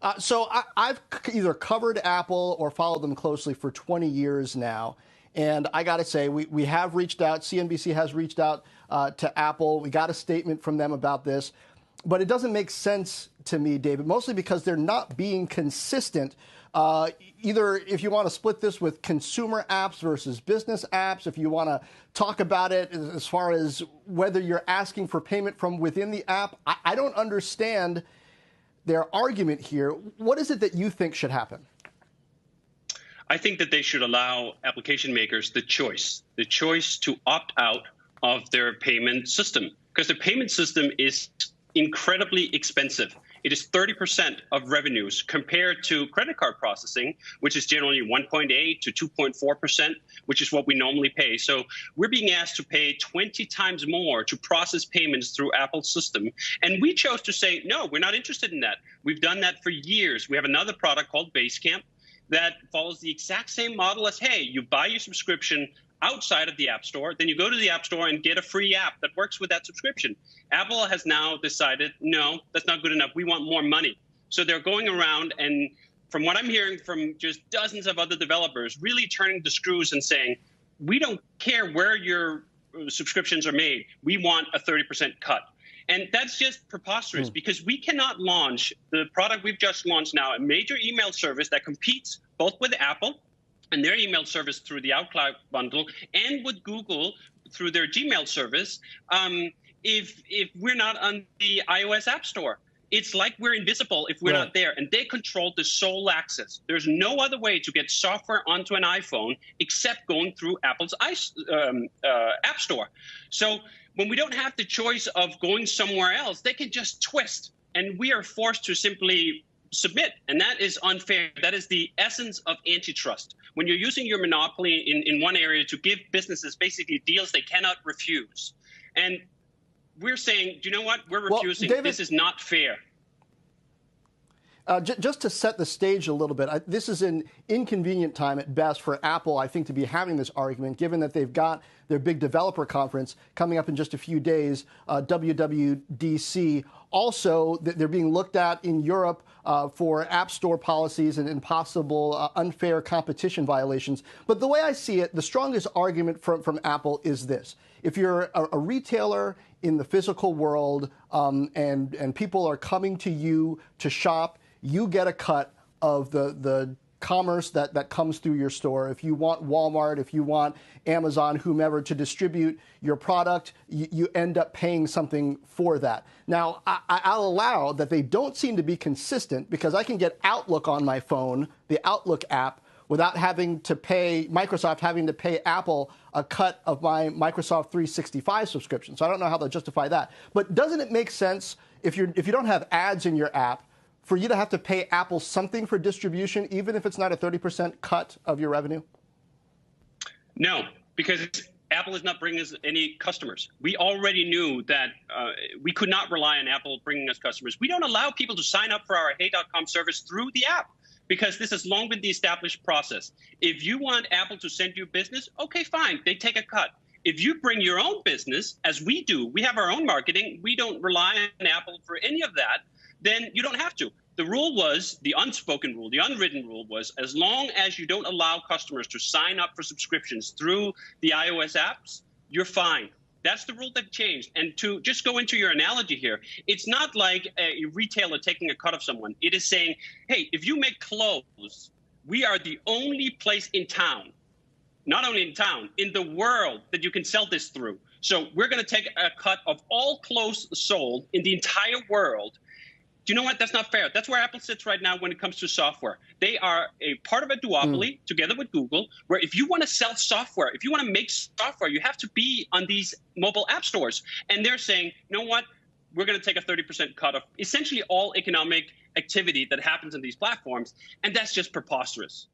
I've either covered Apple or followed them closely for 20 years now. And I got to say, we have reached out. CNBC has reached out to Apple. We got a statement from them about this. But it doesn't make sense to me, David, mostly because they're not being consistent. Either if you want to split this with consumer apps versus business apps, if you want to talk about it as far as whether you're asking for payment from within the app, I don't understand their argument here. What is it that you think should happen? I think that they should allow application makers the choice to opt out of their payment system, because the payment system is incredibly expensive. It is 30% of revenues compared to credit card processing, which is generally 1.8 to 2.4%, which is what we normally pay. So we're being asked to pay 20 times more to process payments through Apple's system. And we chose to say, no, we're not interested in that. We've done that for years. We have another product called Basecamp that follows the exact same model as, hey, you buy your subscription outside of the App Store, then you go to the App Store and get a free app that works with that subscription. Apple has now decided, no, that's not good enough. We want more money. So they're going around and, from what I'm hearing from just dozens of other developers, really turning the screws and saying, we don't care where your subscriptions are made. We want a 30% cut. And that's just preposterous, because we cannot launch the product we've just launched now, a major email service that competes both with Apple and their email service through the iCloud bundle and with Google through their Gmail service, if we're not on the iOS App Store. It's like we're invisible if we're not there, and they control the sole access. There's no other way to get software onto an iPhone except going through Apple's App Store. So when we don't have the choice of going somewhere else, they can just twist, and we are forced to simply submit, and that is unfair. That is the essence of antitrust. When you're using your monopoly in one area to give businesses basically deals they cannot refuse. And we're saying, do you know what? We're refusing. David, this is not fair. Just to set the stage a little bit, this is an inconvenient time at best for Apple, I think, to be having this argument, given that they've got their big developer conference coming up in just a few days, WWDC. Also, they're being looked at in Europe for App Store policies and possible unfair competition violations. But the way I see it, the strongest argument from Apple is this. If you're a retailer in the physical world and people are coming to you to shop, you get a cut of the commerce that comes through your store. If you want Walmart, if you want Amazon, whomever, to distribute your product, you end up paying something for that. Now, I'll allow that they don't seem to be consistent, because I can get Outlook on my phone, the Outlook app, without having to pay, Microsoft having to pay Apple a cut of my Microsoft 365 subscription. So I don't know how they'll justify that. But doesn't it make sense, if you don't have ads in your app, for you to have to pay Apple something for distribution, even if it's not a 30% cut of your revenue? No, because Apple is not bringing us any customers. We already knew that we could not rely on Apple bringing us customers. We don't allow people to sign up for our Hey.com service through the app, because this has long been the established process. If you want Apple to send you business, okay, fine, they take a cut. If you bring your own business, as we do, we have our own marketing, we don't rely on Apple for any of that, then you don't have to. The rule was, the unspoken rule, the unwritten rule was, as long as you don't allow customers to sign up for subscriptions through the iOS apps, you're fine. That's the rule that changed. And to just go into your analogy here, it's not like a retailer taking a cut of someone. It is saying, hey, if you make clothes, we are the only place in town, not only in town, in the world that you can sell this through. So we're going to take a cut of all clothes sold in the entire world. Do you know what? That's not fair. That's where Apple sits right now when it comes to software. They are a part of a duopoly together with Google, where if you want to sell software, if you want to make software, you have to be on these mobile app stores. And they're saying, you know what? We're going to take a 30% cut of essentially all economic activity that happens on these platforms. And that's just preposterous.